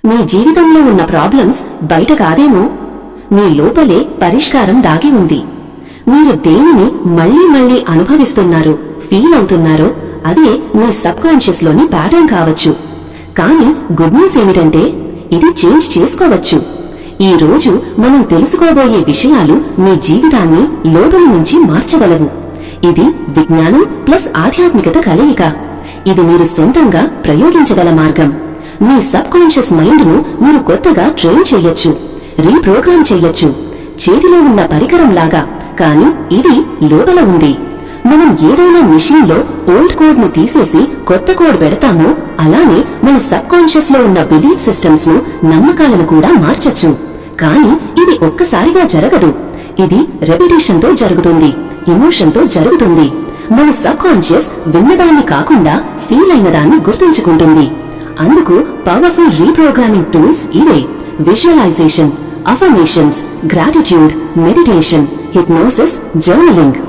మీ జీవితంలో ఉన్న ప్రాబ్లమ్స్ బయట కాదేమో, మీ లోపలే పరిష్కారం దాగి ఉంది. మీరు దేనిని మళ్లీ మళ్లీ అనుభవిస్తున్నారో, ఫీల్ అవుతున్నారో అదే మీ సబ్ కాన్షియస్ లోని ప్యాటర్న్ కావచ్చు. కానీ గుడ్ న్యూస్ ఏమిటంటే ఇది చేంజ్ చేసుకోవచ్చు. ఈ రోజు మనం తెలుసుకోబోయే విషయాలు మీ జీవితాన్ని లోపల నుంచి మార్చగలవు. ఇది విజ్ఞానం ప్లస్ ఆధ్యాత్మికత కలయిక. ఇది మీరు సొంతంగా ప్రయోగించగల మార్గం. మీ సబ్ కాన్షియస్ మైండ్ ను మీరు కొత్తగా ట్రైన్ చెయ్యొచ్చు, రీప్రోగ్రామ్ చెయ్యొచ్చు. చేతిలో ఉన్న పరికరం లాగా, కానీ ఇది లోపల ఉంది. మనం ఏదైనా మెషిన్ లో ఓల్డ్ కోడ్ ను తీసేసి కొత్త కోడ్ పెడతామో అలానే మన సబ్ కాన్షియస్ లో ఉన్న బిలీఫ్ సిస్టమ్స్ ను, నమ్మకాలను కూడా మార్చొచ్చు. కానీ ఇది ఒక్కసారిగా జరగదు. ఇది రెపిటేషన్ తో జరుగుతుంది, ఎమోషన్ తో జరుగుతుంది. మన సబ్ కాన్షియస్ విన్నదాన్ని కాకుండా ఫీల్ అయిన దాన్ని గుర్తుంచుకుంటుంది. అందుకు పవర్ఫుల్ రీప్రోగ్రామింగ్ టూల్స్ ఇవే: visualisation, affirmations, gratitude, meditation, hypnosis, journaling.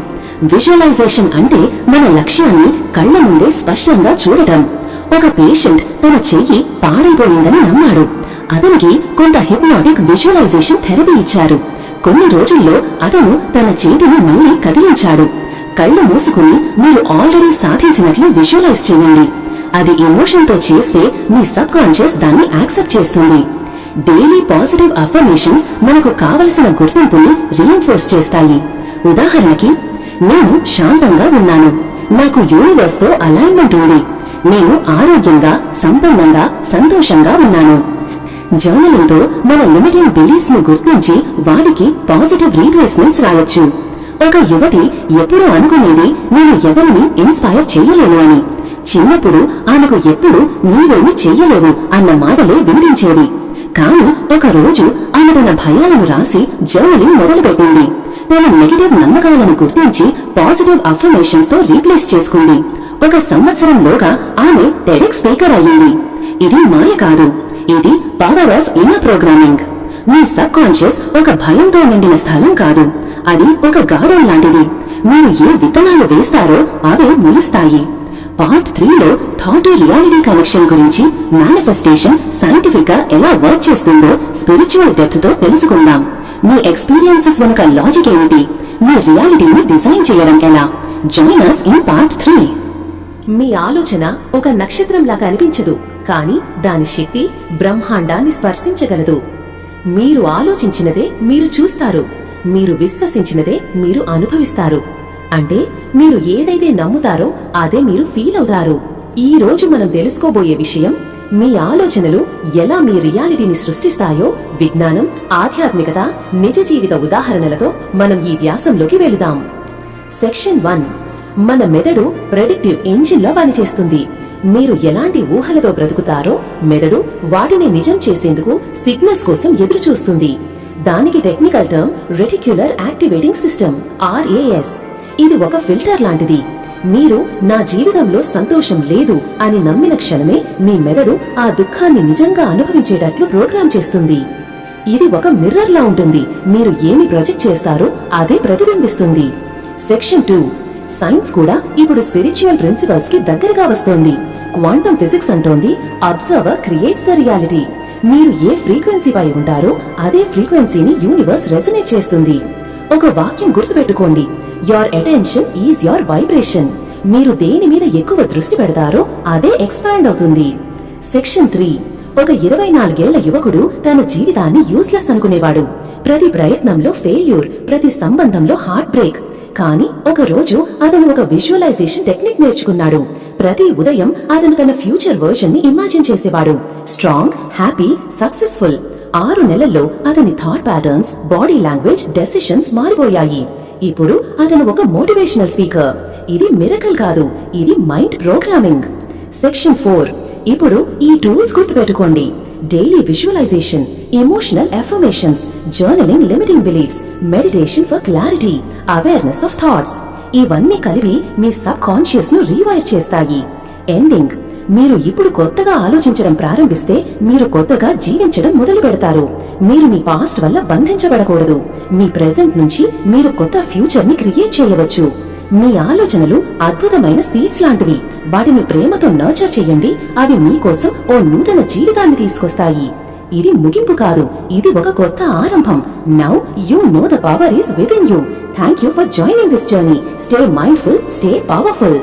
Visualisation అంటే మన లక్ష్యాన్ని కళ్ల ముందే స్పష్టంగా చూడటం. ఒక పేషెంట్ తన చెయ్యి పాడైపోయిందని నమ్మాడు. అతనికి కొంత హిప్నాటిక్ విజువలైజేషన్ థెరపీ ఇచ్చారు. కొన్ని రోజుల్లో అతను తన చేతిని మళ్లీ కదిలించాడు. కళ్లు మూసుకుని మీరు ఆల్రెడీ సాధించినట్లు విజువలైజ్ చేయండి. అది ఎమోషన్ తో చేస్తే మీ సబ్ కాన్షియస్ దాన్ని యాక్సెప్ట్ చేస్తుంది. డైలీ పాజిటివ్ అఫర్మేషన్స్ మనకు కావలసిన గుర్తింపుని రీఇన్ఫోర్స్ చేస్తాయి. ఉదాహరణకి, నేను శాంతంగా ఉన్నాను, నాకు యూనివర్స్ తో అలైన్మెంట్ ఉంది, నేను ఆరోగ్యంగా, సంపన్నంగా, సంతోషంగా ఉన్నాను. జర్నలింగ్ తో మన లిమిటింగ్ బిలీఫ్స్ ను గుర్తించి వాటికి పాజిటివ్ రీప్లేస్మెంట్స్ రాయొచ్చు. ఒక యువతి ఎప్పుడూ అనుకునేది నేను ఎవరిని ఇన్స్పైర్ చెయ్యలేను అని. చిన్నప్పుడు ఆమెకు ఎప్పుడు నీవేమి చెయ్యలేవు అన్న మాటలే వినిపించేది. కానీ ఒక రోజు ఆమె తన భయాలను రాసి జర్నలింగ్ మొదలుపెట్టింది. తన నెగటివ్ నమ్మకాలను గుర్తించి పాజిటివ్ అఫర్మేషన్స్ తో రీప్లేస్ చేసుకుంది. 1 సంవత్సరంలోగా ఆమె టెడెక్స్ స్పీకర్ అయ్యింది. ఇది మాయ కాదు, ఇది power of inner programming. Me sub conscious ఒక భయంతో నిండిన స్థలం కాదు, అది ఒక గార్డెన్ లాంటిది. మీరు ఏ విత్తనాలు వేస్తారో అవే మొలుస్తాయి. పార్ట్ 3లో థాట్ టు రియాలిటీ కనెక్షన్ గురించి, మేనిఫెస్టేషన్ సైంటిఫిక్ గా ఎలా వర్క్ చేస్తుందో స్పిరిచువల్ డెప్త్ తో తెలుసుకుందాం. మీ ఎక్స్పీరియన్సెస్ వెనుక లాజిక్ ఏమిటి, మీ రియాలిటీని డిజైన్ చేయడం ఎలా? Join us in part 3. మీ ఆలోచన ఒక నక్షత్రంలాగా అనిపించదు, కానీ దాని శక్తి బ్రహ్మాండాన్ని స్పర్శించగలదు. మీరు ఆలోచించినదే మీరు చూస్తారు, మీరు విశ్వసించినదే మీరు అనుభవిస్తారు. అంటే మీరు ఏదైతే నమ్ముతారో అదే మీరు ఫీల్ అవుతారు. ఈ రోజు మనం తెలుసుకోబోయే విషయం, మీ ఆలోచనలు ఎలా మీ రియాలిటీని సృష్టిస్తాయో విజ్ఞానం, ఆధ్యాత్మికత, నిజ జీవిత ఉదాహరణలతో మనం ఈ వ్యాసంలోకి వెళుదాం. సెక్షన్ 1. మన మెదడు ప్రెడిక్టివ్ ఇంజిన్ లో పనిచేస్తుంది. మీరు ఎలాంటి ఊహలతో బ్రతుకుతారో మెదడు వాటిని నిజం చేసేందుకు సిగ్నల్స్ కోసం ఎదురు చూస్తుంది. దానికి technical term reticular activating system, RAS. ఇది ఒక ఫిల్టర్ లాంటిది. మీరు నా జీవితంలో సంతోషం లేదు అని నమ్మిన క్షణమే మీ మెదడు ఆ దుఃఖాన్ని నిజంగా అనుభవించేటట్లు ప్రోగ్రామ్ చేస్తుంది. ఇది ఒక మిర్రర్ లా ఉంటుంది. మీరు ఏమి ప్రొజెక్ట్ చేస్తారో అదే ప్రతిబింబిస్తుంది. సెక్షన్ 2. సైన్స్ కూడా ఇప్పుడు స్పిరిచువల్ ప్రిన్సిపల్స్ కి దగ్గరగా వస్తోంది. క్వాంటమ్ ఫిజిక్స్ అంటోంది అబ్జర్వర్ క్రియేట్స్ ద రియాలిటీ. మీరు ఏ ఫ్రీక్వెన్సీపై ఉంటారో అదే ఫ్రీక్వెన్సీని యూనివర్స్ రెజనేట్ చేస్తుంది. ఒక వాక్యం గుర్తుపెట్టుకోండి, your attention is your vibration. మీరు దేని మీద ఎక్కువ దృష్టి పెడతారో అదే ఎక్స్పాండ్ అవుతుంది. సెక్షన్ 3. ఒక 24 ఏళ్ల యువకుడు తన జీవితాన్ని యూస్లెస్ అనుకునేవాడు. ప్రతి ప్రయత్నంలో ఫెయిల్యూర్, ప్రతి సంబంధంలో హార్ట్ బ్రేక్. కానీ ఒక రోజు అతను ఒక విజువలైజేషన్ టెక్నిక్ నేర్చుకున్నాడు. ప్రతి ఉదయం అతను తన ఫ్యూచర్ వర్షన్ ని ఇమాజిన్ చేసేవాడు. Strong, happy, successful. 6 నెలల్లో అతని thought patterns, body language, decisions మారిపోయాయి. ఇప్పుడు అతను ఒక మోటివేషనల్ స్పీకర్. ఇది మిరకల్ కాదు, ఇది మైండ్ ప్రోగ్రామింగ్. సెక్షన్ 4. ఇప్పుడు ఈ టూల్స్ గుర్తుపెట్టుకోండి: daily visualisation, emotional affirmations, journaling limiting beliefs, meditation for clarity, awareness of thoughts. ఇవన్నీ కలిపి మీ సబ్ కాన్షియస్ ను రీవైర్ చేస్తాయి. ఎండింగ్: మీరు ఇప్పుడు కొత్తగా ఆలోచించడం ప్రారంభిస్తే మీరు కొత్తగా జీవించడం మొదలు పెడతారు. మీరు మీ పాస్ట్ వల్ల బంధించబడకూడదు. మీ ప్రెజెంట్ నుంచి మీరు కొత్త ఫ్యూచర్ ని క్రియేట్ చేయవచ్చు. మీ ఆలోచనలు అద్భుతమైన సీడ్స్ లాంటివి. వాటిని ప్రేమతో నర్చర్ చేయండి. అవి మీకోసం ఓ నూతన జీవితాన్ని తీసుకొస్తాయి. ఇది ముగింపు కాదు, ఇది ఒక కొత్త ఆరంభం. Now you know the power is with in you. Thank you for joining this journey. Stay mindful, stay powerful.